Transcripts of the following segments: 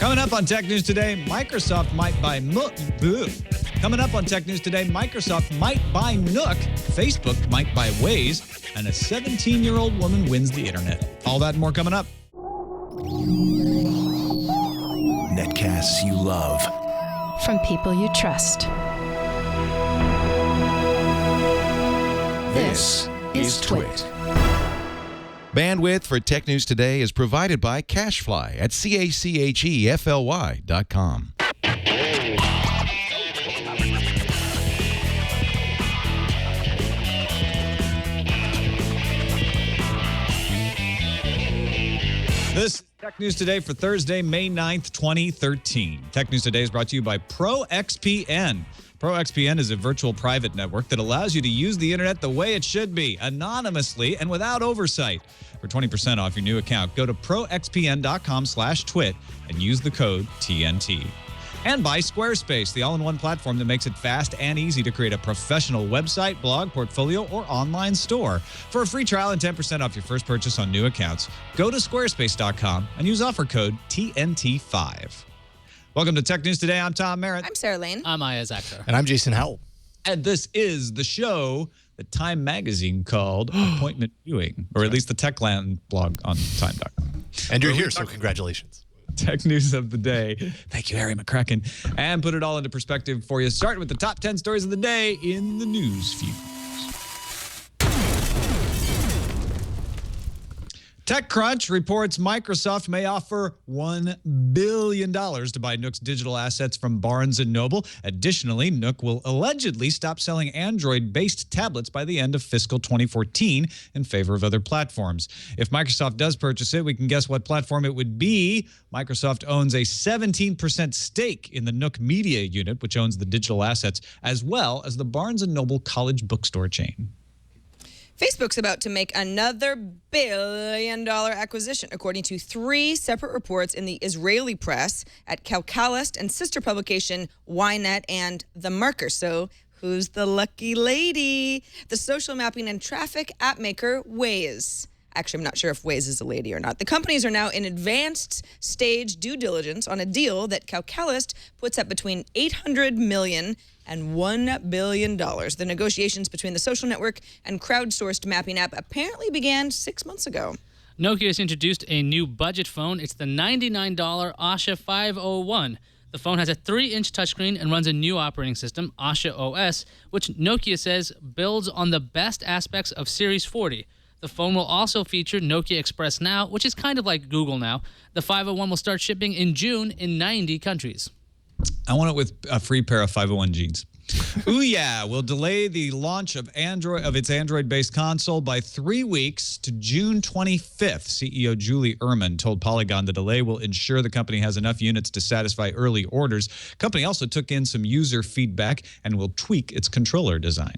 Coming up on Tech News Today, Microsoft might buy Coming up on Tech News Today, Microsoft might buy Nook, Facebook might buy Waze, and a 17-year-old woman wins the internet. All that and more coming up. Netcasts you love. From people you trust. This is Twit. Bandwidth for Tech News Today is provided by CashFly at CACHEFLY.com. This is Tech News Today for Thursday, May 9th, 2013. Tech News Today is brought to you by ProXPN. ProXPN is a virtual private network that allows you to use the internet the way it should be, anonymously and without oversight. For 20% off your new account, go to proxpn.com/twit and use the code TNT. And by Squarespace, the all-in-one platform that makes it fast and easy to create a professional website, blog, portfolio, or online store. For a free trial and 10% off your first purchase on new accounts, go to squarespace.com and use offer code TNT5. Welcome to Tech News Today. I'm Tom Merritt. I'm Sarah Lane. I'm Aya Zakher. And I'm Jason Howell. And this is the show that Time Magazine called Appointment Viewing, or at least the Techland blog on time.com. And you're here, so congratulations. Tech news of the day. Thank you, Harry McCracken. And put it all into perspective for you, starting with the top 10 stories of the day in the news feed. TechCrunch reports Microsoft may offer $1 billion to buy Nook's digital assets from Barnes & Noble. Additionally, Nook will allegedly stop selling Android-based tablets by the end of fiscal 2014 in favor of other platforms. If Microsoft does purchase it, we can guess what platform it would be. Microsoft owns a 17% stake in the Nook Media unit, which owns the digital assets, as well as the Barnes & Noble college bookstore chain. Facebook's about to make another billion-dollar acquisition, according to 3 separate reports in the Israeli press at Calcalist and sister publication Ynet and The Marker. So who's the lucky lady? The social mapping and traffic app maker Waze. Actually, I'm not sure if Waze is a lady or not. The companies are now in advanced stage due diligence on a deal that Calcalist puts up between $800 million and $1 billion. The negotiations between the social network and crowdsourced mapping app apparently began 6 months ago. Nokia has introduced a new budget phone. It's the $99 Asha 501. The phone has a 3-inch touchscreen and runs a new operating system, Asha OS, which Nokia says builds on the best aspects of Series 40. The phone will also feature Nokia Express Now, which is kind of like Google Now. The 501 will start shipping in June in 90 countries. I want it with a free pair of 501 jeans. Ouya will delay the launch of its Android-based console by 3 weeks to June 25th. CEO Julie Ehrman told Polygon the delay will ensure the company has enough units to satisfy early orders. The company also took in some user feedback and will tweak its controller design.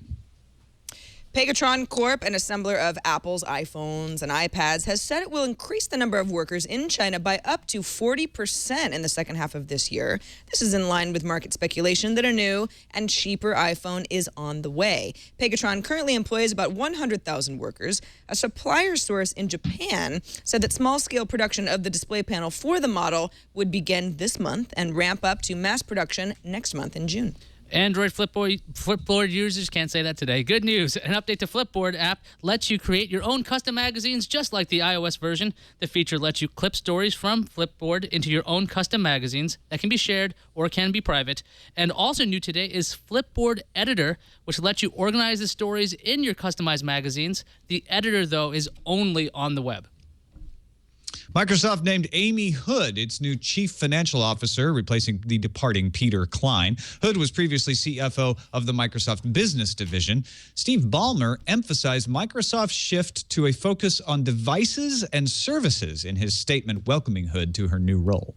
Pegatron Corp, an assembler of Apple's iPhones and iPads, has said it will increase the number of workers in China by up to 40% in the second half of this year. This is in line with market speculation that a new and cheaper iPhone is on the way. Pegatron currently employs about 100,000 workers. A supplier source in Japan said that small-scale production of the display panel for the model would begin this month and ramp up to mass production next month in June. Android Flipboard users can't say that today. Good news. An update to Flipboard app lets you create your own custom magazines just like the iOS version. The feature lets you clip stories from Flipboard into your own custom magazines that can be shared or can be private. And also new today is Flipboard Editor, which lets you organize the stories in your customized magazines. The editor, though, is only on the web. Microsoft named Amy Hood its new chief financial officer, replacing the departing Peter Klein. Hood was previously CFO of the Microsoft Business Division. Steve Ballmer emphasized Microsoft's shift to a focus on devices and services in his statement welcoming Hood to her new role.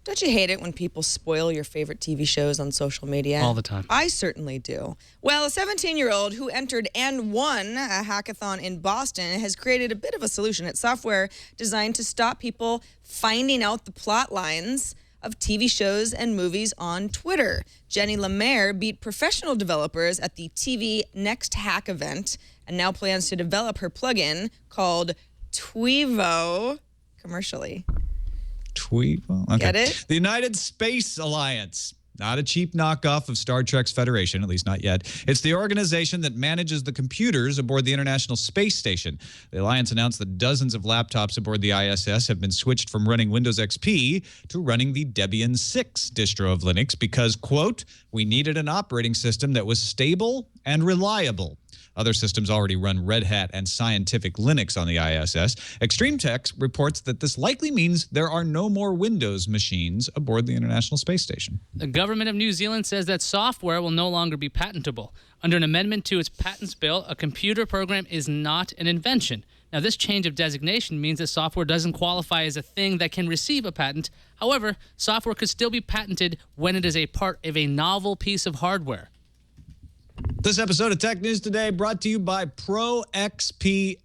Don't you hate it when people spoil your favorite TV shows on social media? All the time. I certainly do. Well, a 17-year-old who entered and won a hackathon in Boston has created a bit of a solution. It's software designed to stop people finding out the plot lines of TV shows and movies on Twitter. Jenny Lemaire beat professional developers at the TV Next Hack event and now plans to develop her plugin called Tweevo commercially. Tweevo? Okay. Get it? The United Space Alliance. Not a cheap knockoff of Star Trek's Federation, at least not yet. It's the organization that manages the computers aboard the International Space Station. The Alliance announced that dozens of laptops aboard the ISS have been switched from running Windows XP to running the Debian 6 distro of Linux because, quote, we needed an operating system that was stable and reliable. Other systems already run Red Hat and Scientific Linux on the ISS. Extreme Tech reports that this likely means there are no more Windows machines aboard the International Space Station. The government of New Zealand says that software will no longer be patentable. Under an amendment to its patents bill, a computer program is not an invention. Now, this change of designation means that software doesn't qualify as a thing that can receive a patent. However, software could still be patented when it is a part of a novel piece of hardware. This episode of Tech News Today brought to you by ProXPN,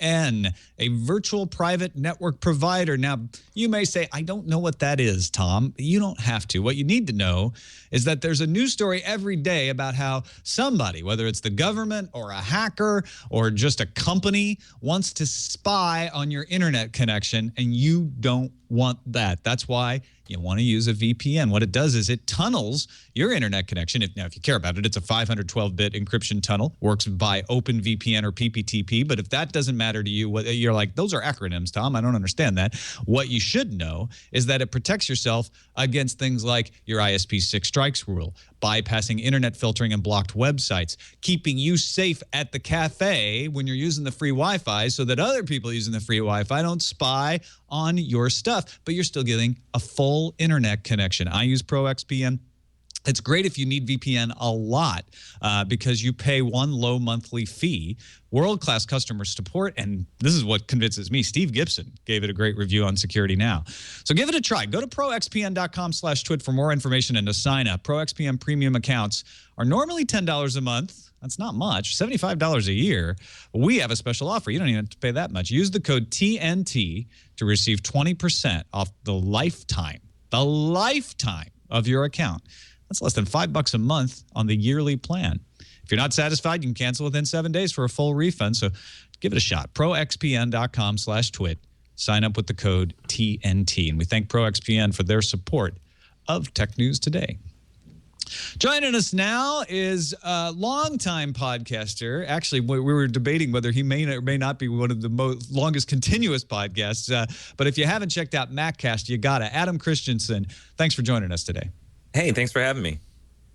a virtual private network provider. Now, you may say, I don't know what that is, Tom. You don't have to. What you need to know is that there's a news story every day about how somebody, whether it's the government or a hacker or just a company, wants to spy on your internet connection, and you don't want that. That's why you want to use a VPN. What it does is it tunnels your internet connection. Now, if you care about it, it's a 512-bit encryption tunnel, works by OpenVPN or PPTP. But if that doesn't matter to you, you're like, those are acronyms, Tom. I don't understand that. What you should know is that it protects yourself against things like your ISP 6 strikes rule, bypassing internet filtering and blocked websites, keeping you safe at the cafe when you're using the free Wi-Fi so that other people using the free Wi-Fi don't spy on your stuff, but you're still getting a full internet connection. I use ProXPN. It's great if you need VPN a lot because you pay one low monthly fee, world-class customer support, and this is what convinces me. Steve Gibson gave it a great review on Security Now. So give it a try. Go to proxpn.com/twit for more information and to sign up. ProXPN premium accounts are normally $10 a month. That's not much, $75 a year. We have a special offer. You don't even have to pay that much. Use the code TNT to receive 20% off the lifetime of your account. That's less than $5 a month on the yearly plan. If you're not satisfied, you can cancel within 7 days for a full refund. So give it a shot. proxpn.com/twit. Sign up with the code TNT. And we thank ProXPN for their support of Tech News Today. Joining us now is a longtime podcaster. Actually, we were debating whether he may or may not be one of the longest continuous podcasts. But if you haven't checked out MacCast, you got to. Adam Christensen, thanks for joining us today. Hey, thanks for having me.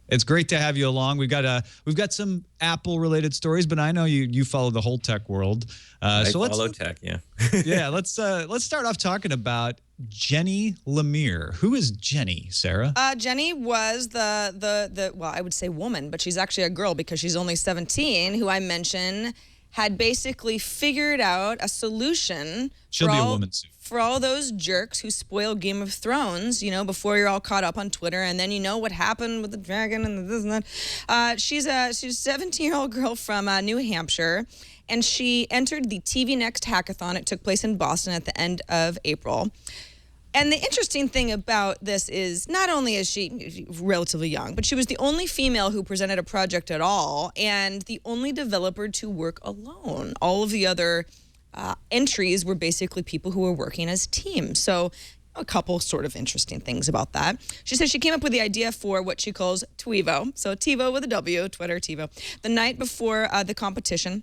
It's great to have you along. We've got some Apple-related stories, but I know you follow the whole tech world. I follow tech, yeah. Yeah, let's start off talking about Jenny Lemire. Who is Jenny, Sarah? Jenny was the well, I would say woman, but she's actually a girl because she's only 17, who I mentioned had basically figured out a solution She'll be a woman soon. For all those jerks who spoil Game of Thrones, before you're all caught up on Twitter, and then you know what happened with the dragon and this and that. She's a 17-year-old girl from New Hampshire, and she entered the TV Next hackathon. It took place in Boston at the end of April. And the interesting thing about this is not only is she relatively young, but she was the only female who presented a project at all and the only developer to work alone. All of the other entries were basically people who were working as teams. So a couple sort of interesting things about that. She says she came up with the idea for what she calls Tweevo. So TiVo with a W, Twitter, TiVo. The night before the competition,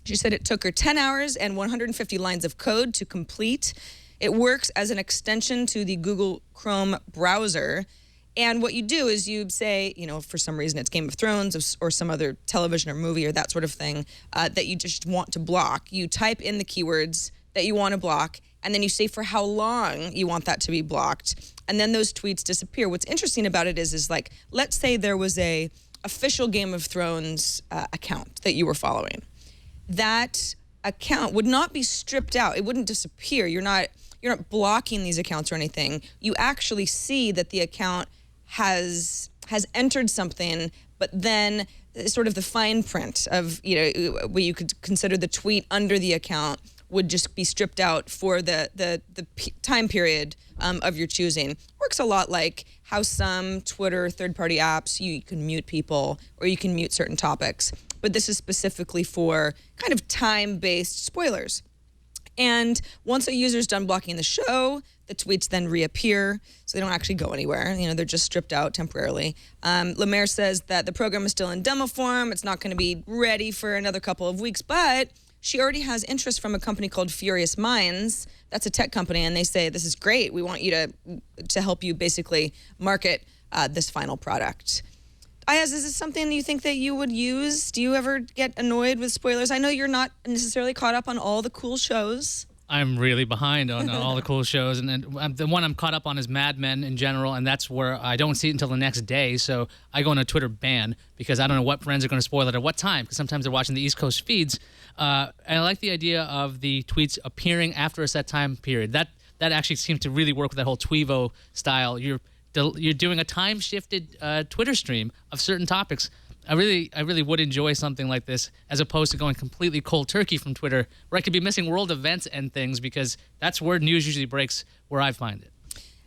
she said it took her 10 hours and 150 lines of code to complete. It works as an extension to the Google Chrome browser. And what you do is you say, for some reason it's Game of Thrones or some other television or movie or that sort of thing that you just want to block. You type in the keywords that you want to block, and then you say for how long you want that to be blocked. And then those tweets disappear. What's interesting about it is like, let's say there was a official Game of Thrones account that you were following. That account would not be stripped out. It wouldn't disappear. You're not blocking these accounts or anything. You actually see that the account has entered something, but then sort of the fine print of, what you could consider the tweet under the account would just be stripped out for the time period of your choosing. Works a lot like how some Twitter third-party apps, you can mute people or you can mute certain topics. But this is specifically for kind of time-based spoilers. And once a user's done blocking the show, the tweets then reappear, so they don't actually go anywhere. They're just stripped out temporarily. Lemaire says that the program is still in demo form. It's not going to be ready for another couple of weeks, but she already has interest from a company called Furious Minds. That's a tech company, and they say, this is great. We want you to help you basically market this final product. Ayaz, is this something you think that you would use? Do you ever get annoyed with spoilers? I know you're not necessarily caught up on all the cool shows. I'm really behind on all the cool shows, and the one I'm caught up on is Mad Men in general, and that's where I don't see it until the next day, so I go on a Twitter ban because I don't know what friends are going to spoil it at what time, because sometimes they're watching the East Coast feeds. And I like the idea of the tweets appearing after a set time period. That actually seems to really work with that whole Tweevo style. You're doing a time-shifted Twitter stream of certain topics. I really would enjoy something like this, as opposed to going completely cold turkey from Twitter, where I could be missing world events and things, because that's where news usually breaks, where I find it.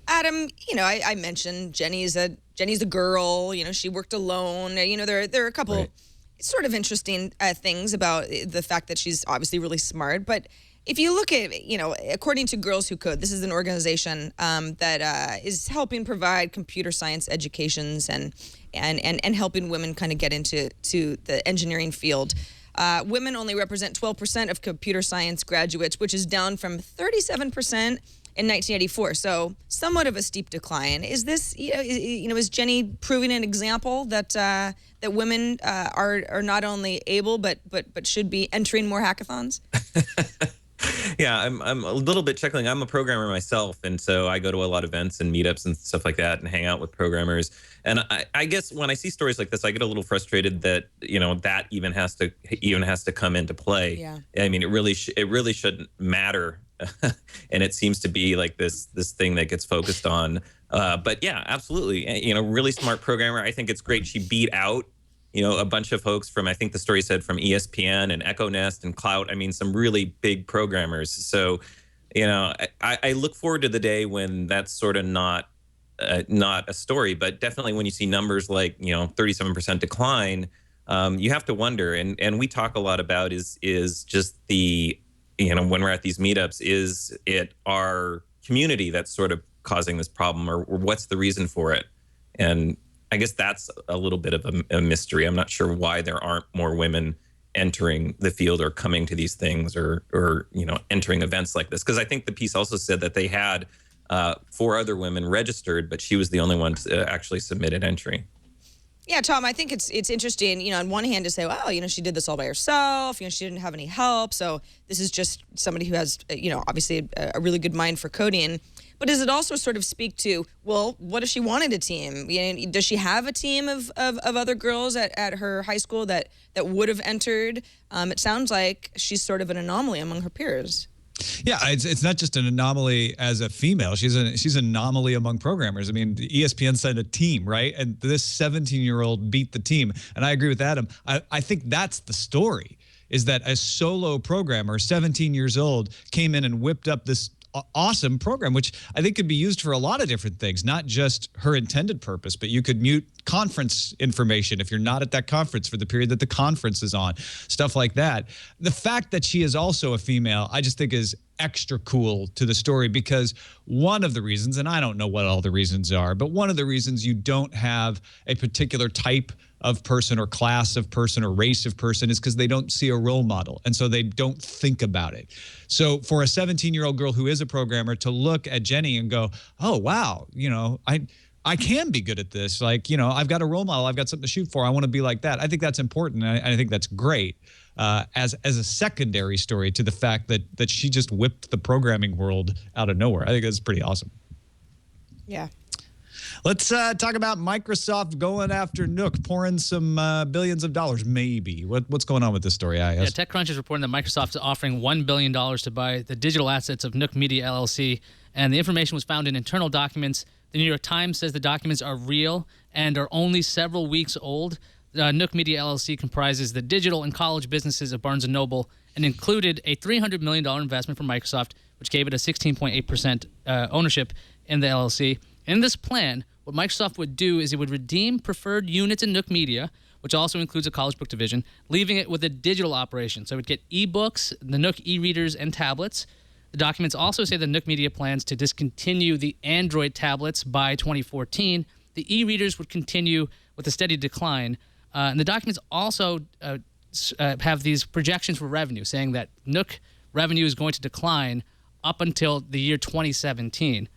Adam, I mentioned Jenny's a girl. She worked alone. There are a couple sort of interesting things about the fact that she's obviously really smart, but if you look at, according to Girls Who Could, this is an organization that is helping provide computer science educations and helping women kind of get into the engineering field. Women only represent 12% of computer science graduates, which is down from 37% in 1984. So somewhat of a steep decline. Is this, is Jenny proving an example that women are not only able but should be entering more hackathons? Yeah, I'm a little bit chuckling. I'm a programmer myself, and so I go to a lot of events and meetups and stuff like that and hang out with programmers. And I guess when I see stories like this, I get a little frustrated that that even has to come into play. Yeah. I mean, it really shouldn't matter, and it seems to be like this thing that gets focused on. But yeah, absolutely. Really smart programmer. I think it's great. She beat out a bunch of folks from, I think the story said, from ESPN and Echo Nest and Clout. I mean, some really big programmers. So, I look forward to the day when that's sort of not a story, but definitely when you see numbers like, 37% decline, you have to wonder. And we talk a lot about is just the, when we're at these meetups, is it our community that's sort of causing this problem, or what's the reason for it? And I guess that's a little bit of a mystery. I'm not sure why there aren't more women entering the field or coming to these things or entering events like this. Because I think the piece also said that they had 4 other women registered, but she was the only one to actually submit an entry. Yeah, Tom, I think it's interesting, on one hand to say, well, she did this all by herself, she didn't have any help, so this is just somebody who has, obviously a really good mind for coding. But does it also sort of speak to, well, what if she wanted a team? Does she have a team of other girls at her high school that would have entered? It sounds like she's sort of an anomaly among her peers. Yeah, it's not just an anomaly as a female. She's an anomaly among programmers. I mean, ESPN sent a team, right? And this 17-year-old beat the team. And I agree with Adam. I think that's the story, is that a solo programmer, 17 years old, came in and whipped up this awesome program, which I think could be used for a lot of different things, not just her intended purpose, but you could mute conference information if you're not at that conference for the period that the conference is on, stuff like that. The fact that she is also a female, I just think is extra cool to the story, because one of the reasons, and I don't know what all the reasons are, but one of the reasons you don't have a particular type of person or class of person or race of person is because they don't see a role model, and so they don't think about it. So for a 17-year-old girl who is a programmer to look at Jenny and go, oh, wow, I can be good at this. Like, I've got a role model. I've got something to shoot for. I want to be like that. I think that's important. And I think that's great as a secondary story to the fact that she just whipped the programming world out of nowhere. I think that's pretty awesome. Yeah. Let's talk about Microsoft going after Nook, pouring some billions of dollars, maybe. What's going on with this story, IS? Yeah, TechCrunch is reporting that Microsoft is offering $1 billion to buy the digital assets of Nook Media LLC, and the information was found in internal documents. The New York Times says the documents are real and are only several weeks old. Nook Media LLC comprises the digital and college businesses of Barnes & Noble and included a $300 million investment from Microsoft, which gave it a 16.8% ownership in the LLC. In this plan, what Microsoft would do is it would redeem preferred units in Nook Media, which also includes a college book division, leaving it with a digital operation. So it would get ebooks, the Nook e-readers, and tablets. The documents also say the Nook Media plans to discontinue the Android tablets by 2014. The e-readers would continue with a steady decline. And the documents also have these projections for revenue, saying that Nook revenue is going to decline up until the year 2017.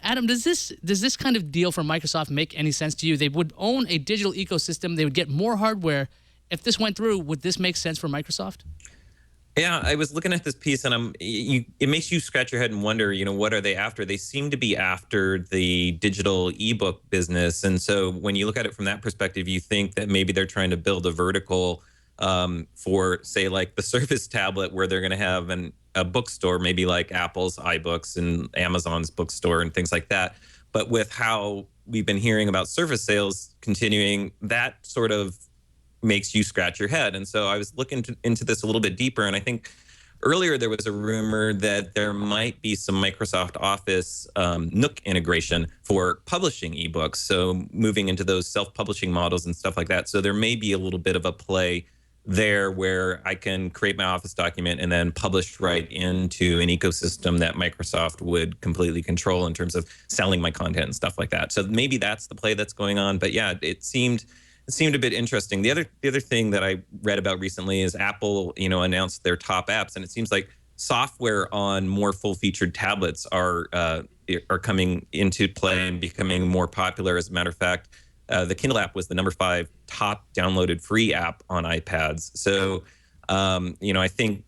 Adam, does this kind of deal for Microsoft make any sense to you? They would own a digital ecosystem. They would get more hardware. If this went through, would this make sense for Microsoft? Yeah, I was looking at this piece, and it makes you scratch your head and wonder, what are they after? They seem to be after the digital ebook business, and so when you look at it from that perspective, you think that maybe they're trying to build a vertical for, say, like the Surface tablet, where they're going to have a bookstore, maybe like Apple's iBooks and Amazon's bookstore and things like that. But with how we've been hearing about Surface sales continuing, that sort of makes you scratch your head. And so I was looking into this a little bit deeper, and I think earlier there was a rumor that there might be some Microsoft Office Nook integration for publishing ebooks, so moving into those self-publishing models and stuff like that. So there may be a little bit of a play there where I can create my Office document and then publish right into an ecosystem that Microsoft would completely control in terms of selling my content and stuff like that. So maybe that's the play that's going on. But yeah, it seemed a bit interesting. The other thing that I read about recently is Apple, announced their top apps, and it seems like software on more full-featured tablets are coming into play and becoming more popular. As a matter of fact, the Kindle app was the number 5 top downloaded free app on iPads. So, I think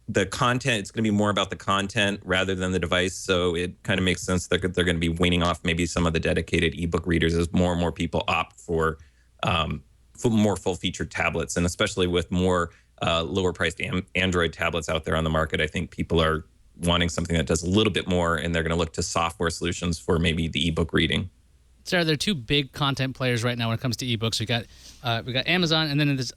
the content, it's going to be more about the content rather than the device. So it kind of makes sense that they're going to be weaning off maybe some of the dedicated ebook readers as more and more people opt for more full-featured tablets, and especially with more lower-priced Android tablets out there on the market, I think people are wanting something that does a little bit more, and they're going to look to software solutions for maybe the ebook reading. Sarah, there are two big content players right now when it comes to ebooks. We got Amazon, and then there's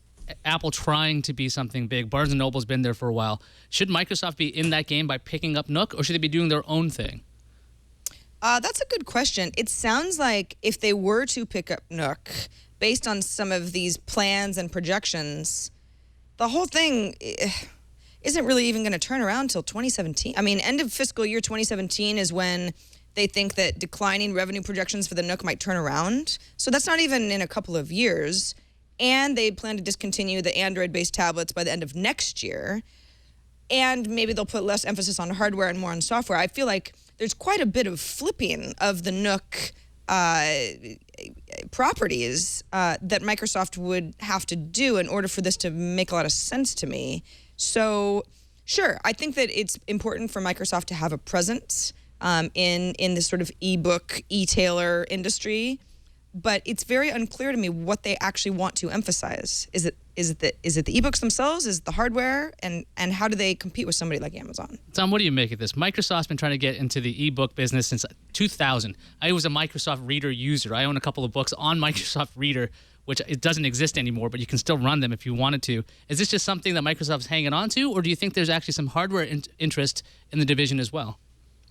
Apple trying to be something big. Barnes & Noble's been there for a while. Should Microsoft be in that game by picking up Nook, or should they be doing their own thing? That's a good question. It sounds like if they were to pick up Nook, based on some of these plans and projections, the whole thing isn't really even going to turn around until 2017. I mean, end of fiscal year 2017 is when they think that declining revenue projections for the Nook might turn around. So that's not even in a couple of years. And they plan to discontinue the Android-based tablets by the end of next year. And maybe they'll put less emphasis on hardware and more on software. I feel like there's quite a bit of flipping of the Nook properties that Microsoft would have to do in order for this to make a lot of sense to me. So, sure, I think that it's important for Microsoft to have a presence in this sort of ebook, e-tailer industry, but it's very unclear to me what they actually want to emphasize. Is it the ebooks themselves? Is it the hardware? And how do they compete with somebody like Amazon? Tom, what do you make of this? Microsoft's been trying to get into the ebook business since 2000. I was a Microsoft Reader user. I own a couple of books on Microsoft Reader, which it doesn't exist anymore, but you can still run them if you wanted to. Is this just something that Microsoft's hanging on to, or do you think there's actually some hardware interest in the division as well?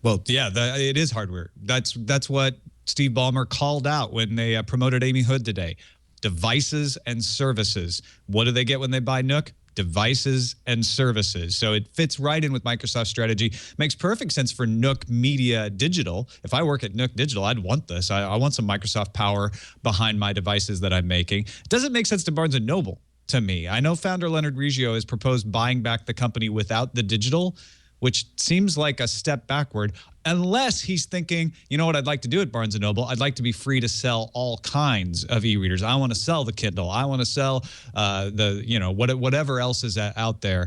Well, yeah, it is hardware. That's what Steve Ballmer called out when they promoted Amy Hood today. Devices and services. What do they get when they buy Nook? Devices and services. So it fits right in with Microsoft's strategy. Makes perfect sense for Nook Media Digital. If I work at Nook Digital, I'd want this. I want some Microsoft power behind my devices that I'm making. It doesn't make sense to Barnes & Noble to me. I know founder Leonard Riggio has proposed buying back the company without the digital, which seems like a step backward, unless he's thinking, you know what I'd like to do at Barnes & Noble? I'd like to be free to sell all kinds of e-readers. I want to sell the Kindle. I want to sell whatever else is out there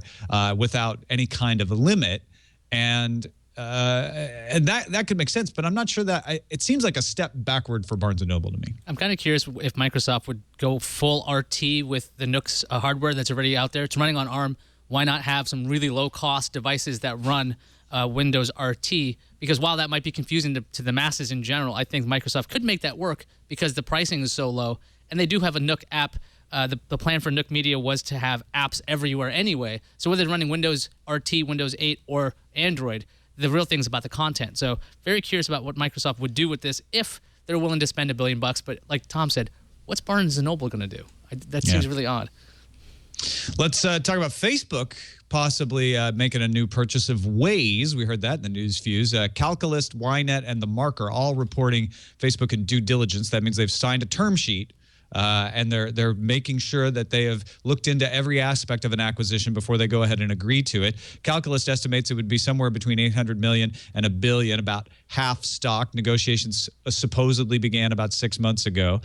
without any kind of a limit. And that could make sense, but I'm not sure that it seems like a step backward for Barnes & Noble to me. I'm kind of curious if Microsoft would go full RT with the Nook's hardware that's already out there. It's running on ARM. Why not have some really low-cost devices that run Windows RT? Because while that might be confusing to the masses in general, I think Microsoft could make that work because the pricing is so low. And they do have a Nook app. The plan for Nook Media was to have apps everywhere anyway. So whether they're running Windows RT, Windows 8, or Android, the real thing is about the content. So very curious about what Microsoft would do with this if they're willing to spend $1 billion. But like Tom said, what's Barnes & Noble going to do? That seems really odd. Let's talk about Facebook possibly making a new purchase of Waze. We heard that in the news fuse. Calculist, Ynet, and The Marker all reporting Facebook in due diligence. That means they've signed a term sheet. And they're making sure that they have looked into every aspect of an acquisition before they go ahead and agree to it. Calculist estimates it would be somewhere between $800 million and $1 billion, about half stock. Negotiations supposedly began about 6 months ago.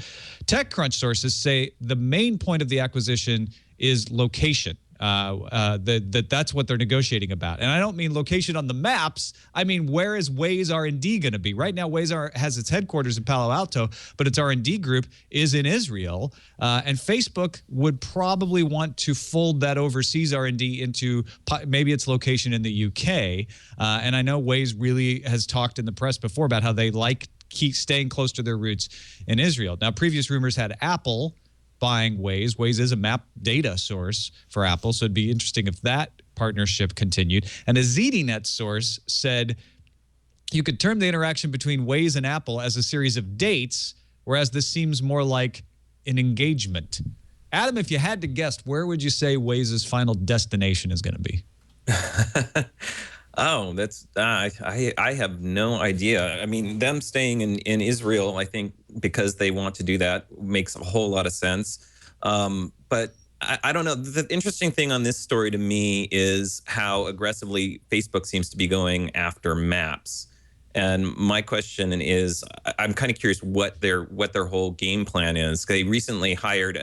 TechCrunch sources say the main point of the acquisition is location. That's what they're negotiating about. And I don't mean location on the maps. I mean, where is Waze R&D going to be? Right now, Waze has its headquarters in Palo Alto, but its R&D group is in Israel. And Facebook would probably want to fold that overseas R&D into maybe its location in the UK. And I know Waze really has talked in the press before about how they keep staying close to their roots in Israel. Now, previous rumors had Apple buying Waze. Waze is a map data source for Apple, so it'd be interesting if that partnership continued. And a ZDNet source said you could term the interaction between Waze and Apple as a series of dates, whereas this seems more like an engagement. Adam, if you had to guess, where would you say Waze's final destination is going to be? Oh, that's I have no idea. I mean, them staying in Israel, I think, because they want to do that makes a whole lot of sense. But I don't know. The interesting thing on this story to me is how aggressively Facebook seems to be going after maps. And my question is, I'm kind of curious what their whole game plan is. They recently hired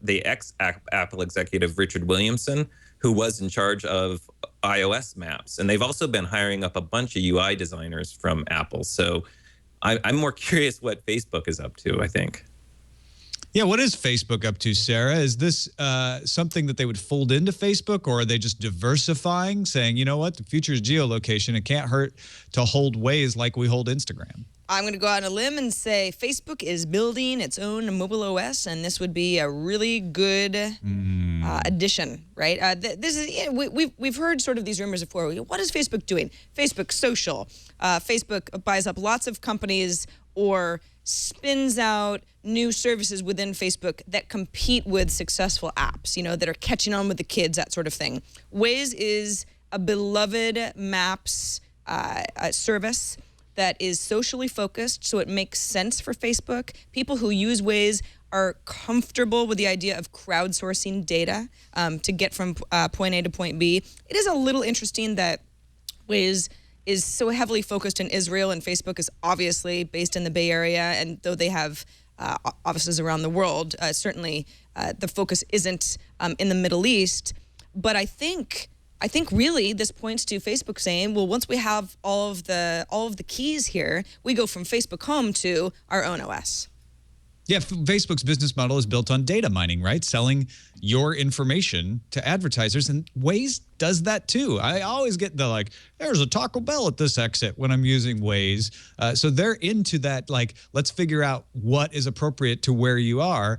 the ex-Apple executive Richard Williamson, who was in charge of iOS maps. And they've also been hiring up a bunch of UI designers from Apple. So I'm more curious what Facebook is up to, I think. Yeah, what is Facebook up to, Sarah? Is this something that they would fold into Facebook, or are they just diversifying, saying, you know what, the future is geolocation. It can't hurt to hold Waze like we hold Instagram? I'm going to go out on a limb and say Facebook is building its own mobile OS, and this would be a really good addition, right? This is we've heard sort of these rumors before. What is Facebook doing? Facebook social. Facebook buys up lots of companies or spins out new services within Facebook that compete with successful apps, that are catching on with the kids, that sort of thing. Waze is a beloved maps service that is socially focused, so it makes sense for Facebook. People who use Waze are comfortable with the idea of crowdsourcing data to get from point A to point B. It is a little interesting that Waze is so heavily focused in Israel, and Facebook is obviously based in the Bay Area, and though they have offices around the world, certainly the focus isn't in the Middle East. But I think really this points to Facebook saying, well, once we have all of the keys here, we go from Facebook Home to our own OS. Yeah, Facebook's business model is built on data mining, right? Selling your information to advertisers, and Waze does that too. I always get the there's a Taco Bell at this exit when I'm using Waze. So they're into that, let's figure out what is appropriate to where you are.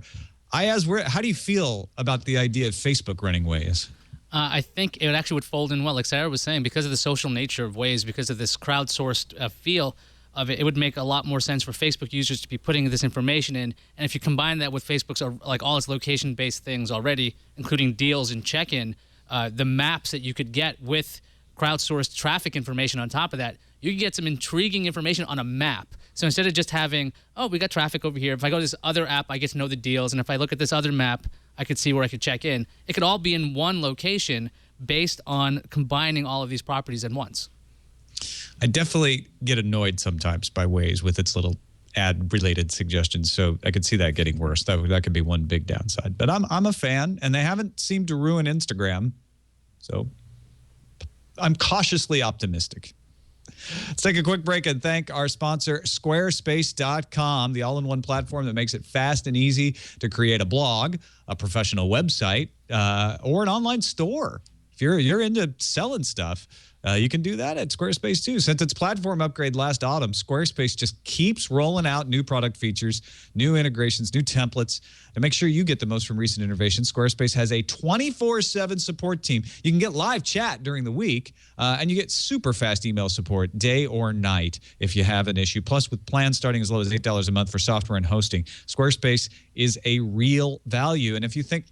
How do you feel about the idea of Facebook running Waze? I think it actually would fold in well, like Sarah was saying, because of the social nature of Waze, because of this crowdsourced feel of it. It would make a lot more sense for Facebook users to be putting this information in. And if you combine that with Facebook's all its location-based things already, including deals and check-in, the maps that you could get with crowdsourced traffic information on top of that, you can get some intriguing information on a map. So instead of just having, we got traffic over here, if I go to this other app, I get to know the deals. And if I look at this other map, I could see where I could check in. It could all be in one location based on combining all of these properties at once. I definitely get annoyed sometimes by Waze with its little ad-related suggestions, so I could see that getting worse. That could be one big downside. But I'm a fan, and they haven't seemed to ruin Instagram, so I'm cautiously optimistic. Let's take a quick break and thank our sponsor, Squarespace.com, the all-in-one platform that makes it fast and easy to create a blog, a professional website, or an online store. If you're into selling stuff, You can do that at Squarespace too. Since its platform upgrade last autumn, Squarespace just keeps rolling out new product features, new integrations, new templates. To make sure you get the most from recent innovations, Squarespace has a 24/7 support team. You can get live chat during the week, and you get super fast email support day or night if you have an issue. Plus, with plans starting as low as $8 a month for software and hosting, Squarespace is a real value. And if you think,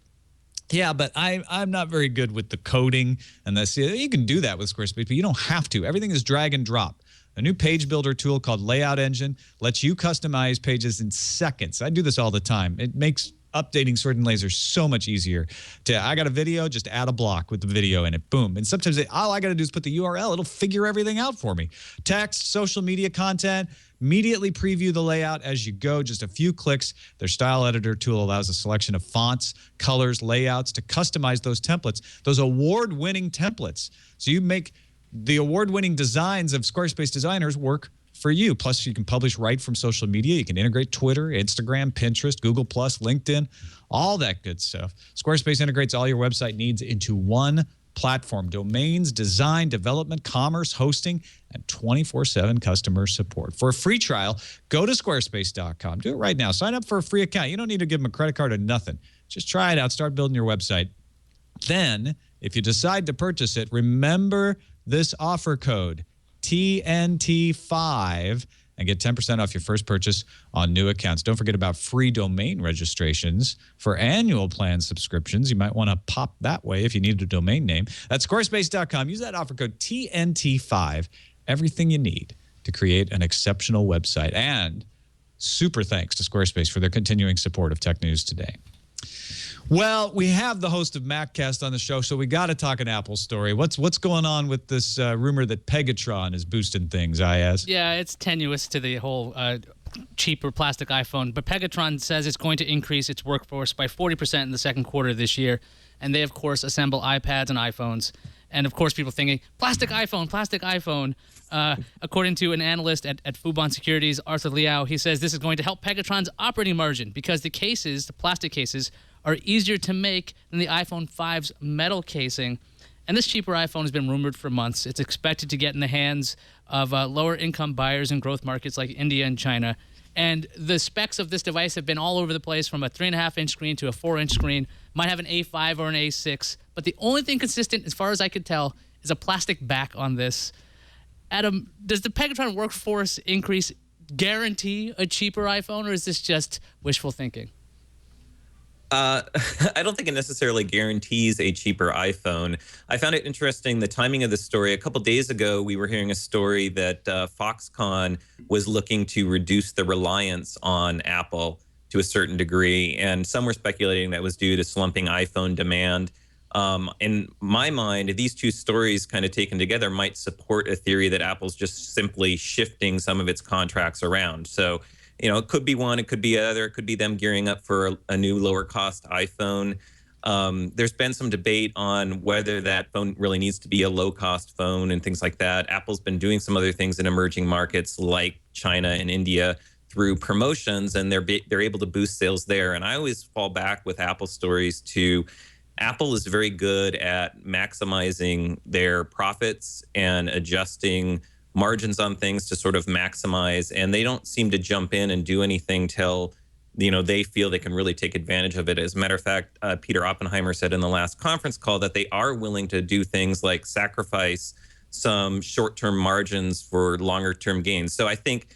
yeah, but I'm not very good with the coding and this. You can do that with Squarespace, but you don't have to. Everything is drag and drop. A new page builder tool called Layout Engine lets you customize pages in seconds. I do this all the time. It makes updating certain lasers so much easier. I got a video, just add a block with the video in it. Boom. And sometimes all I got to do is put the URL. It'll figure everything out for me. Text, social media content, immediately preview the layout as you go. Just a few clicks. Their style editor tool allows a selection of fonts, colors, layouts to customize those templates, those award-winning templates. So you make the award-winning designs of Squarespace designers work for you. Plus, you can publish right from social media. You can integrate Twitter, Instagram, Pinterest, Google+, LinkedIn, all that good stuff. Squarespace integrates all your website needs into one platform: domains, design, development, commerce, hosting, and 24/7 customer support. For a free trial, go to squarespace.com. Do it right now. Sign up for a free account. You don't need to give them a credit card or nothing. Just try it out. Start building your website. Then, if you decide to purchase it, remember this offer code, TNT5, and get 10% off your first purchase on new accounts. Don't forget about free domain registrations for annual plan subscriptions. You might want to pop that way if you need a domain name. That's squarespace.com. Use that offer code TNT5. Everything you need to create an exceptional website. And super thanks to Squarespace for their continuing support of Tech News Today. Well, we have the host of MacCast on the show, so we got to talk an Apple story. What's going on with this rumor that Pegatron is boosting things, IS? Yeah, it's tenuous to the whole cheaper plastic iPhone, but Pegatron says it's going to increase its workforce by 40% in the second quarter of this year, and they, of course, assemble iPads and iPhones. And, of course, people thinking, plastic iPhone, plastic iPhone. According to an analyst at Fubon Securities, Arthur Liao, he says this is going to help Pegatron's operating margin because the plastic cases, are easier to make than the iPhone 5's metal casing. And this cheaper iPhone has been rumored for months. It's expected to get in the hands of lower-income buyers in growth markets like India and China. And the specs of this device have been all over the place, from a 3.5-inch screen to a 4-inch screen. Might have an A5 or an A6. But the only thing consistent, as far as I could tell, is a plastic back on this. Adam, does the Pegatron workforce increase guarantee a cheaper iPhone, or is this just wishful thinking? I don't think it necessarily guarantees a cheaper iPhone. I found it interesting, the timing of the story. A couple days ago, we were hearing a story that Foxconn was looking to reduce the reliance on Apple to a certain degree, and some were speculating that was due to slumping iPhone demand. In my mind, these two stories kind of taken together might support a theory that Apple's just simply shifting some of its contracts around. So, it could be one, it could be other, it could be them gearing up for a new lower cost iPhone. There's been some debate on whether that phone really needs to be a low cost phone and things like that. Apple's been doing some other things in emerging markets like China and India through promotions, and they're able to boost sales there. And I always fall back with Apple stories to Apple is very good at maximizing their profits and adjusting margins on things to sort of maximize, and they don't seem to jump in and do anything till they feel they can really take advantage of it. As a matter of fact, Peter Oppenheimer said in the last conference call that they are willing to do things like sacrifice some short-term margins for longer-term gains. So I think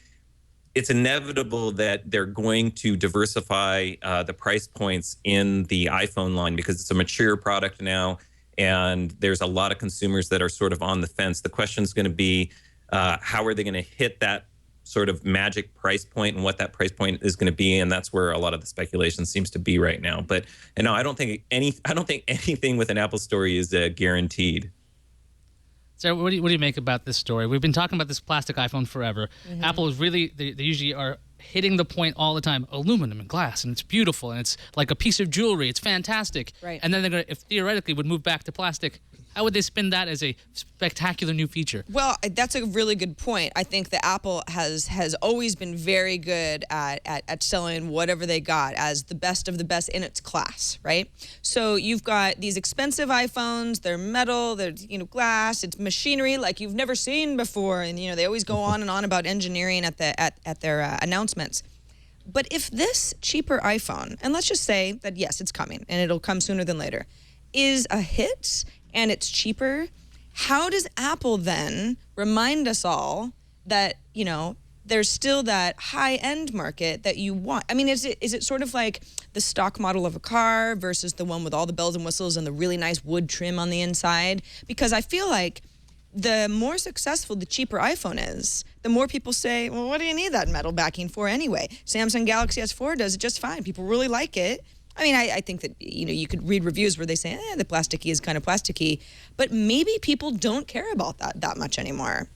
it's inevitable that they're going to diversify the price points in the iPhone line because it's a mature product now, and there's a lot of consumers that are sort of on the fence. The question is going to be, how are they going to hit that sort of magic price point and what that price point is going to be? And that's where a lot of the speculation seems to be right now. But no, I don't think anything with an Apple story is guaranteed. So what do you make about this story? We've been talking about this plastic iPhone forever. Mm-hmm. Apple is really, they usually are hitting the point all the time, aluminum and glass, and it's beautiful, and it's like a piece of jewelry. It's fantastic. Right. And then they're going to, if theoretically, would move back to plastic. How would they spin that as a spectacular new feature? Well, that's a really good point. I think that Apple has always been very good at selling whatever they got as the best of the best in its class, right? So you've got these expensive iPhones, they're metal, they're glass, it's machinery like you've never seen before, and they always go on and on about engineering at their announcements. But if this cheaper iPhone, and let's just say that yes, it's coming and it'll come sooner than later, is a hit and it's cheaper, how does Apple then remind us all that, there's still that high-end market that you want? I mean, is it sort of like the stock model of a car versus the one with all the bells and whistles and the really nice wood trim on the inside? Because I feel like the more successful the cheaper iPhone is, the more people say, well, what do you need that metal backing for anyway? Samsung Galaxy S4 does it just fine. People really like it. I mean, I think that, you could read reviews where they say, the plasticky is kind of plasticky, but maybe people don't care about that much anymore.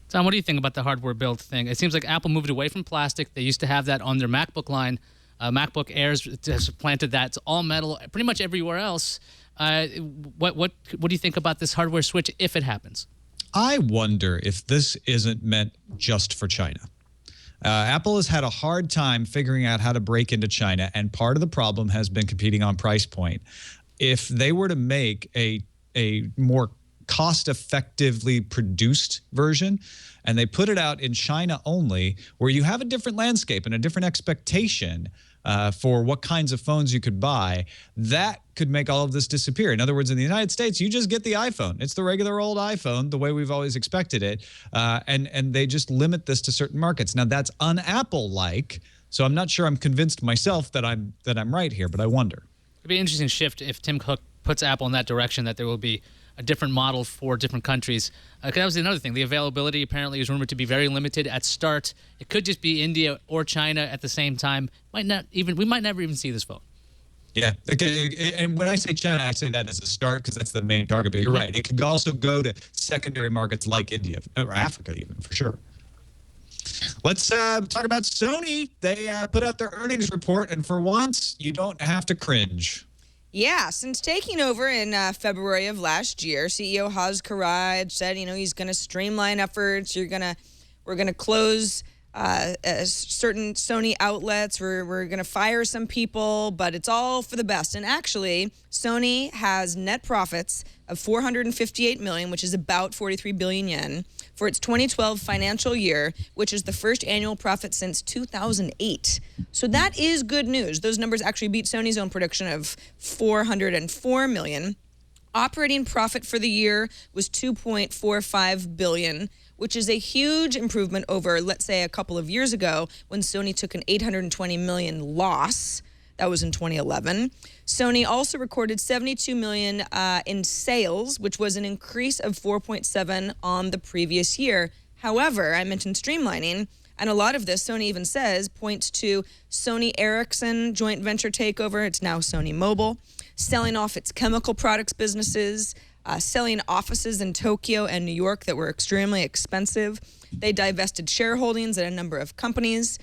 Tom, what do you think about the hardware build thing? It seems like Apple moved away from plastic. They used to have that on their MacBook line. MacBook Airs has supplanted that. It's all metal pretty much everywhere else. What do you think about this hardware switch if it happens? I wonder if this isn't meant just for China. Apple has had a hard time figuring out how to break into China, and part of the problem has been competing on price point. If they were to make a more cost-effectively produced version, and they put it out in China only, where you have a different landscape and a different expectation for what kinds of phones you could buy, that could make all of this disappear. In other words, in the United States, you just get the iPhone. It's the regular old iPhone, the way we've always expected it, and they just limit this to certain markets. Now, that's un-Apple-like, so I'm not sure I'm convinced myself that I'm right here, but I wonder. It'd be an interesting shift if Tim Cook puts Apple in that direction, that there will be a different model for different countries. 'Cause that was another thing. The availability apparently is rumored to be very limited at start. It could just be India or China at the same time. We might never even see this phone. Yeah, and when I say China, I say that as a start because that's the main target. But you're right. It could also go to secondary markets like India or Africa even, for sure. Let's talk about Sony. They put out their earnings report, and for once, you don't have to cringe. Yeah, since taking over in February of last year, CEO Haz Karaj said, he's going to streamline efforts. We're going to close certain Sony outlets. We're going to fire some people, but it's all for the best. And actually, Sony has net profits of $458 million, which is about 43 billion yen, for its 2012 financial year, which is the first annual profit since 2008. So that is good news. Those numbers actually beat Sony's own prediction of $404 million. Operating profit for the year was $2.45 billion, which is a huge improvement over, let's say, a couple of years ago when Sony took an $820 million loss. That was in 2011. Sony also recorded $72 million in sales, which was an increase of 4.7 on the previous year. However, I mentioned streamlining, and a lot of this, Sony even says, points to Sony Ericsson joint venture takeover. It's now Sony Mobile, selling off its chemical products businesses, selling offices in Tokyo and New York that were extremely expensive. They divested shareholdings at a number of companies.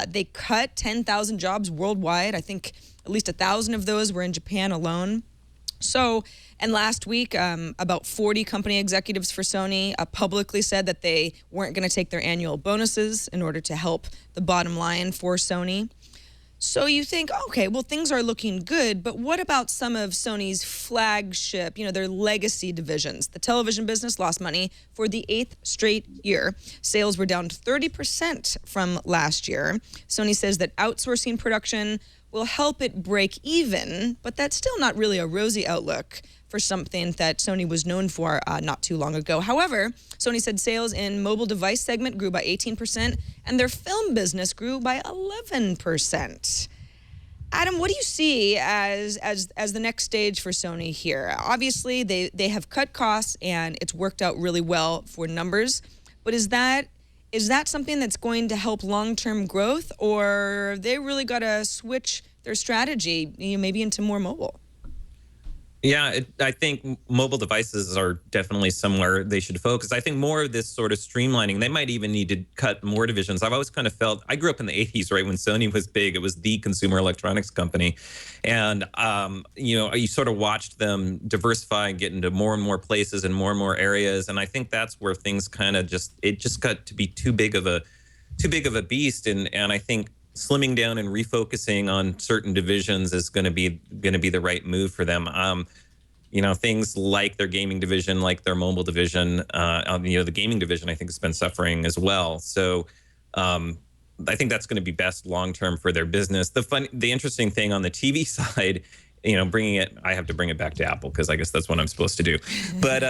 They cut 10,000 jobs worldwide. I think at least 1,000 of those were in Japan alone. So, and last week, about 40 company executives for Sony publicly said that they weren't going to take their annual bonuses in order to help the bottom line for Sony. So you think, okay, well, things are looking good, but what about some of Sony's flagship, their legacy divisions? The television business lost money for the 8th straight year. Sales were down 30% from last year. Sony says that outsourcing production will help it break even, but that's still not really a rosy outlook for something that Sony was known for not too long ago. However, Sony said sales in mobile device segment grew by 18%, and their film business grew by 11%. Adam, what do you see as the next stage for Sony here? Obviously, they have cut costs, and it's worked out really well for numbers. But is that something that's going to help long-term growth, or they really got to switch their strategy, maybe into more mobile? Yeah, I think mobile devices are definitely somewhere they should focus. I think more of this sort of streamlining, they might even need to cut more divisions. I've always kind of felt, I grew up in the 80s, right, when Sony was big. It was the consumer electronics company. And, you sort of watched them diversify and get into more and more places and more areas. And I think that's where things kind of it just got to be too big of a beast. And I think slimming down and refocusing on certain divisions is going to be the right move for them. Things like their gaming division, like their mobile division, the gaming division, I think has been suffering as well. So I think that's going to be best long term for their business. The interesting thing on the TV side, I have to bring it back to Apple because I guess that's what I'm supposed to do. But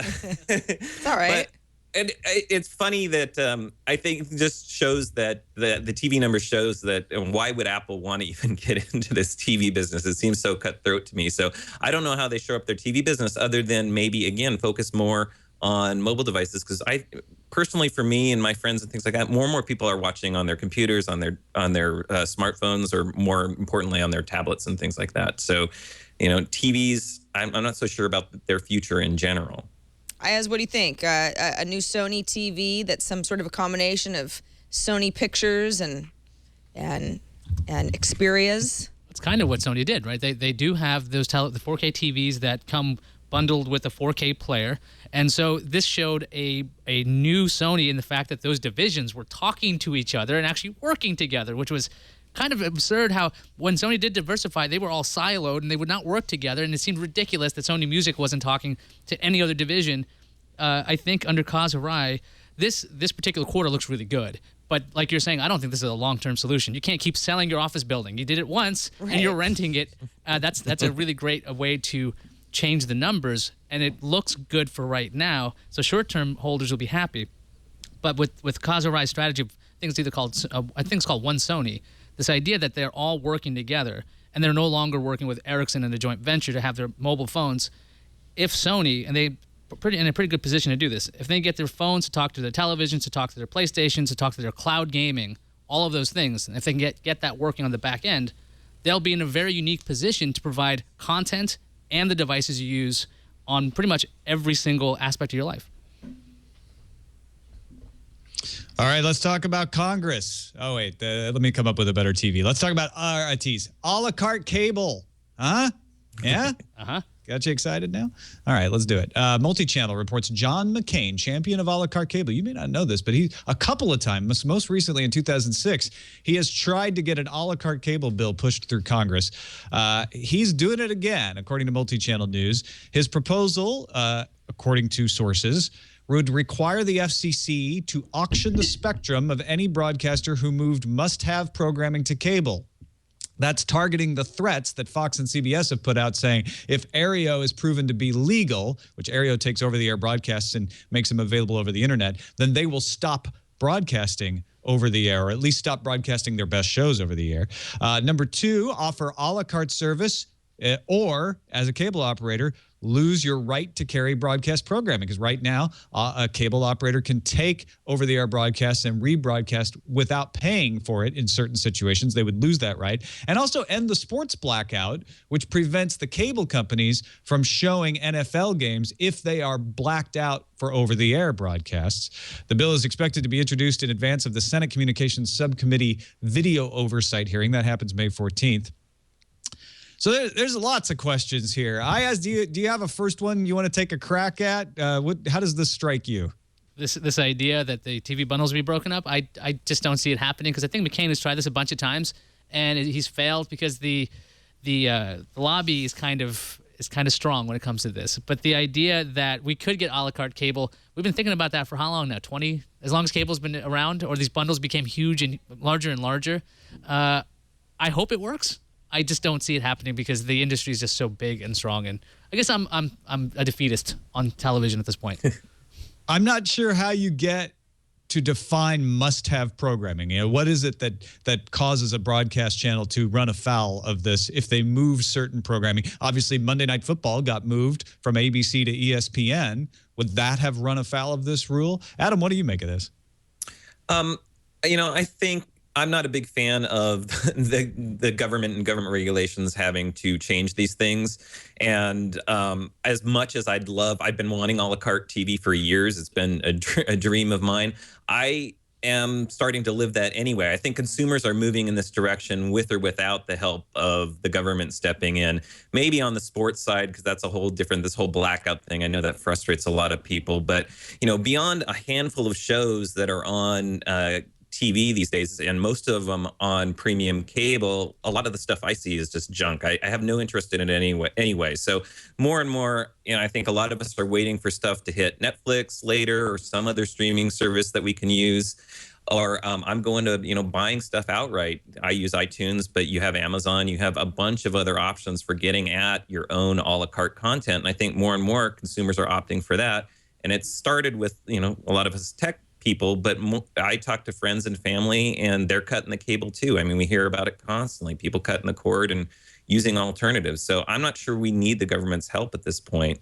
it's all right. And it's funny that I think it just shows that the TV number shows that why would Apple want to even get into this TV business? It seems so cutthroat to me. So I don't know how they show up their TV business other than maybe, again, focus more on mobile devices. Because I personally, for me and my friends and things like that, more and more people are watching on their computers, on their smartphones, or more importantly, on their tablets and things like that. So, TVs, I'm not so sure about their future in general. Ayaz, what do you think? A new Sony TV that's some sort of a combination of Sony pictures and Xperias? It's kind of what Sony did, right? They do have those the 4K TVs that come bundled with a 4K player. And so this showed a new Sony in the fact that those divisions were talking to each other and actually working together, which was kind of absurd how when Sony did diversify, they were all siloed and they would not work together. And it seemed ridiculous that Sony Music wasn't talking to any other division. I think under Kaz Hirai, this particular quarter looks really good. But like you're saying, I don't think this is a long-term solution. You can't keep selling your office building. You did it once and you're renting it. That's a really great way to change the numbers. And it looks good for right now. So short-term holders will be happy. But with Kaz Hirai's strategy, I think it's called One Sony. This idea that they're all working together and they're no longer working with Ericsson in a joint venture to have their mobile phones. If Sony, and they're in a pretty good position to do this, if they get their phones to talk to their televisions, to talk to their PlayStations, to talk to their cloud gaming, all of those things, and if they can get that working on the back end, they'll be in a very unique position to provide content and the devices you use on pretty much every single aspect of your life. All right, let's talk about Congress. Oh, wait, let me come up with a better TV. Let's talk about RITs. A la carte cable. Huh? Yeah? Uh-huh. Got you excited now? All right, let's do it. Multi-Channel reports John McCain, champion of a la carte cable. You may not know this, but he a couple of times, most recently in 2006, he has tried to get an a la carte cable bill pushed through Congress. He's doing it again, according to Multi-Channel News. His proposal, according to sources, would require the FCC to auction the spectrum of any broadcaster who moved must-have programming to cable. That's targeting the threats that Fox and CBS have put out, saying if Aereo is proven to be legal, which Aereo takes over-the-air broadcasts and makes them available over the internet, then they will stop broadcasting over the air, or at least stop broadcasting their best shows over the air. Number two, offer a la carte service, or as a cable operator, lose your right to carry broadcast programming, because right now a cable operator can take over-the-air broadcasts and rebroadcast without paying for it in certain situations. They would lose that right. And also end the sports blackout, which prevents the cable companies from showing NFL games if they are blacked out for over-the-air broadcasts. The bill is expected to be introduced in advance of the Senate Communications Subcommittee video oversight hearing. That happens May 14th. So there's lots of questions here. Ayaz, do you have a first one you want to take a crack at? How does this strike you? This idea that the TV bundles will be broken up, I just don't see it happening, because I think McCain has tried this a bunch of times and he's failed because the lobby is kind of strong when it comes to this. But the idea that we could get a la carte cable, we've been thinking about that for how long now? 20? As long as cable's been around, or these bundles became huge and larger. I hope it works. I just don't see it happening because the industry is just so big and strong. And I guess I'm a defeatist on television at this point. I'm not sure how you get to define must-have programming. You know, what is it that causes a broadcast channel to run afoul of this if they move certain programming? Obviously, Monday Night Football got moved from ABC to ESPN. Would that have run afoul of this rule? Adam, what do you make of this? I think I'm not a big fan of the government and government regulations having to change these things. And as much as I've been wanting a la carte TV for years. It's been a dream of mine. I am starting to live that anyway. I think consumers are moving in this direction with or without the help of the government stepping in. Maybe on the sports side, because that's a whole different, this whole blackout thing. I know that frustrates a lot of people. But, beyond a handful of shows that are on TV these days, and most of them on premium cable, a lot of the stuff I see is just junk. I have no interest in it anyway. So more and more, I think a lot of us are waiting for stuff to hit Netflix later or some other streaming service that we can use. Or I'm going to, buying stuff outright. I use iTunes, but you have Amazon. You have a bunch of other options for getting at your own a la carte content. And I think more and more consumers are opting for that. And it started with, a lot of us tech people, but I talk to friends and family, and they're cutting the cable too. I mean, we hear about it constantly, people cutting the cord and using alternatives. So I'm not sure we need the government's help at this point.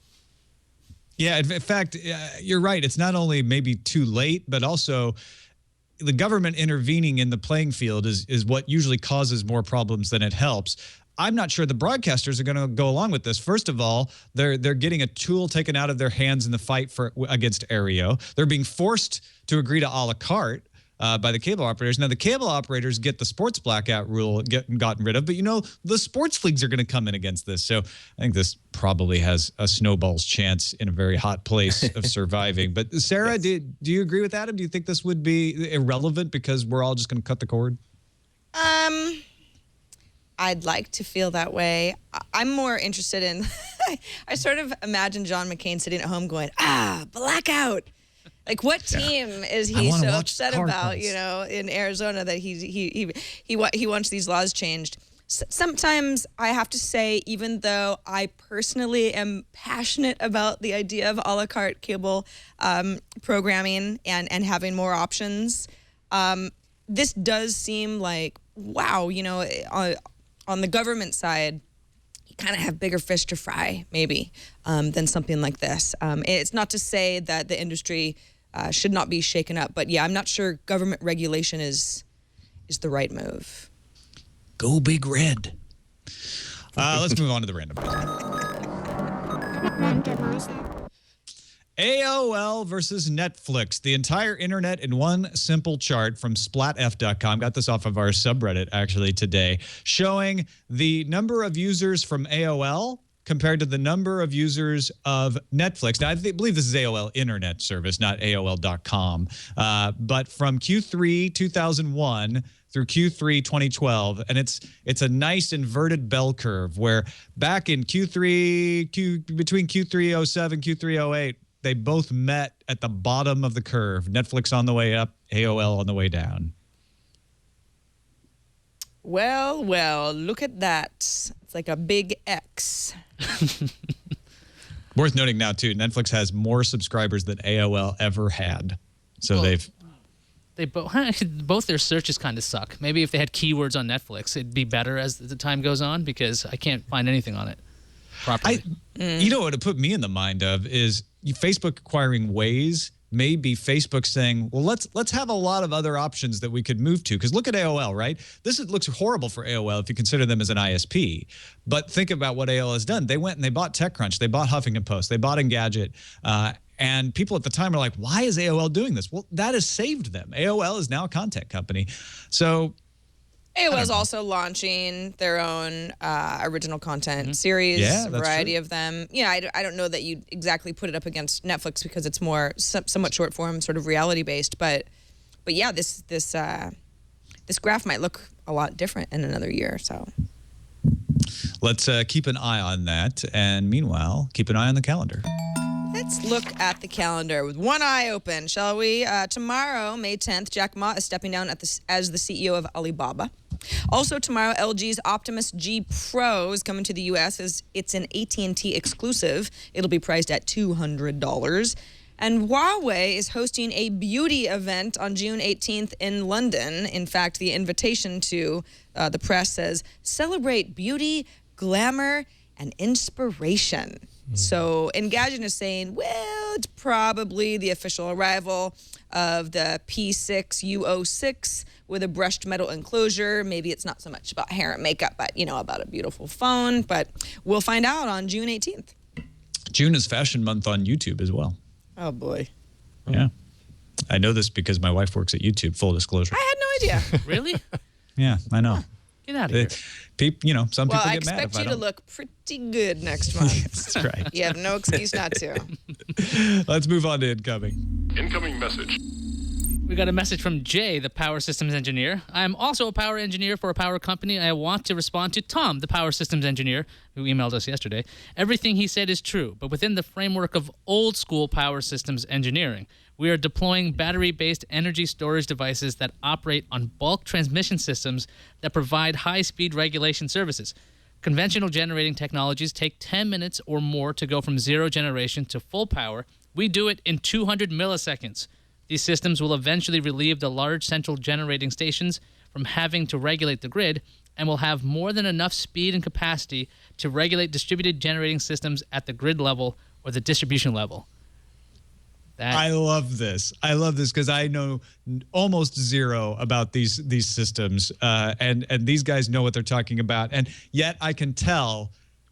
Yeah, in fact, you're right. It's not only maybe too late, but also the government intervening in the playing field is what usually causes more problems than it helps. I'm not sure the broadcasters are going to go along with this. First of all, they're getting a tool taken out of their hands in the fight against Aereo. They're being forced to agree to a la carte by the cable operators. Now, the cable operators get the sports blackout rule gotten rid of, but the sports leagues are going to come in against this. So I think this probably has a snowball's chance in a very hot place of surviving. But Sarah, yes. Do you agree with Adam? Do you think this would be irrelevant because we're all just going to cut the cord? I'd like to feel that way. I'm more interested in, I sort of imagine John McCain sitting at home going, blackout. Like, what team is he so upset about, in Arizona that he wants these laws changed? Sometimes I have to say, even though I personally am passionate about the idea of a la carte cable programming and having more options, this does seem like, wow, on the government side, you kind of have bigger fish to fry, maybe, than something like this. It's not to say that the industry should not be shaken up, but yeah, I'm not sure government regulation is the right move. Go Big Red. Let's move on to the random. AOL versus Netflix, the entire internet in one simple chart from splatf.com. Got this off of our subreddit actually today, showing the number of users from AOL compared to the number of users of Netflix. Now, I believe this is AOL internet service, not AOL.com. But from Q3 2001 through Q3 2012, and it's a nice inverted bell curve where back in between Q3 07, Q3 08, they both met at the bottom of the curve. Netflix on the way up, AOL on the way down. Well, look at that. It's like a big X. Worth noting now, too, Netflix has more subscribers than AOL ever had. So both their searches kind of suck. Maybe if they had keywords on Netflix, it'd be better as the time goes on, because I can't find anything on it properly. You know what it put me in the mind of is Facebook acquiring Waze. Maybe Facebook saying, well, let's have a lot of other options that we could move to. Because look at AOL, right? Looks horrible for AOL if you consider them as an ISP. But think about what AOL has done. They went and they bought TechCrunch. They bought Huffington Post. They bought Engadget. And people at the time are like, why is AOL doing this? Well, that has saved them. AOL is now a content company. So AOL is also launching their own original content series, a variety of them. Yeah, I don't know that you exactly put it up against Netflix because it's more somewhat short form, sort of reality based. But yeah, this graph might look a lot different in another year. So let's keep an eye on that, and meanwhile, keep an eye on the calendar. Let's look at the calendar with one eye open, shall we? Tomorrow, May 10th, Jack Ma is stepping down as the CEO of Alibaba. Also tomorrow, LG's Optimus G Pro is coming to the U.S. as it's an AT&T exclusive. It'll be priced at $200. And Huawei is hosting a beauty event on June 18th in London. In fact, the invitation to the press says, celebrate beauty, glamour, and inspiration. So Engadget is saying, well, it's probably the official arrival of the P6U06 with a brushed metal enclosure. Maybe it's not so much about hair and makeup, but, about a beautiful phone. But we'll find out on June 18th. June is Fashion Month on YouTube as well. Oh, boy. Yeah. I know this because my wife works at YouTube, full disclosure. I had no idea. Really? Yeah, I know. Get out of here. Some Well, people I get mad if expect I you to don't. look pretty good next month. That's right. You have no excuse not to. Let's move on to incoming. Incoming message. We got a message from Jay, the power systems engineer. I'm also a power engineer for a power company, and I want to respond to Tom, the power systems engineer, who emailed us yesterday. Everything he said is true, but within the framework of old school power systems engineering. We are deploying battery-based energy storage devices that operate on bulk transmission systems that provide high-speed regulation services. Conventional generating technologies take 10 minutes or more to go from zero generation to full power. We do it in 200 milliseconds. These systems will eventually relieve the large central generating stations from having to regulate the grid and will have more than enough speed and capacity to regulate distributed generating systems at the grid level or the distribution level. I love this. I love this because I know almost zero about these systems, and these guys know what they're talking about. And yet I can tell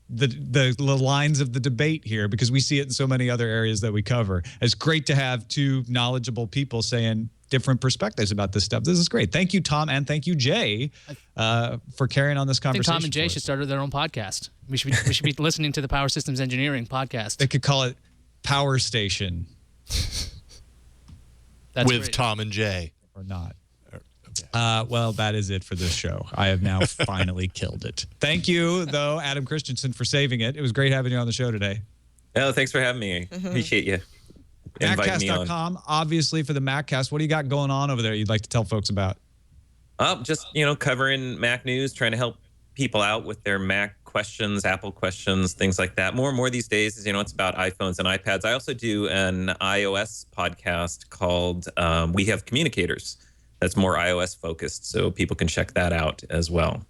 the lines of the debate here because we see it in so many other areas that we cover. It's great to have two knowledgeable people saying different perspectives about this stuff. This is great. Thank you, Tom, and thank you, Jay, for carrying on this I think conversation. Tom and Jay should start their own podcast. We should be listening to the Power Systems Engineering podcast. They could call it Power Station. That's With great. Tom and Jay. Or not. Well, that is it for this show. I have now finally killed it. Thank you, though, Adam Christensen, for saving it. It was great having you on the show today. Oh, thanks for having me. Appreciate you inviting me on. Maccast.com, obviously, for the Maccast. What do you got going on over there you'd like to tell folks about? Just, covering Mac news, trying to help people out with their Mac questions, Apple questions, things like that. More and more these days is, it's about iPhones and iPads. I also do an iOS podcast called We Have Communicators. That's more iOS focused, so people can check that out as well.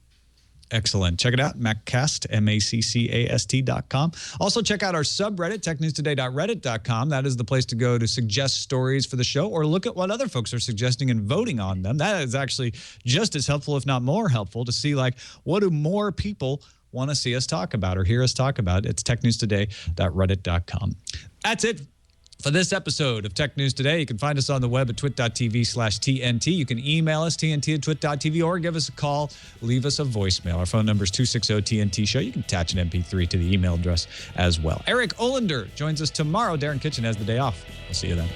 Excellent. Check it out, Maccast, Maccast.com. Also, check out our subreddit, technewstoday.reddit.com. That is the place to go to suggest stories for the show or look at what other folks are suggesting and voting on them. That is actually just as helpful, if not more helpful, to see, what do more people want to see us talk about or hear us talk about. It's technewstoday.reddit.com. That's it for this episode of Tech News Today. You can find us on the web at twit.tv/TNT. You can email us, TNT@twit.tv, or give us a call, leave us a voicemail. Our phone number is 260-TNT-SHOW. You can attach an MP3 to the email address as well. Eric Olander joins us tomorrow. Darren Kitchen has the day off. We'll see you then.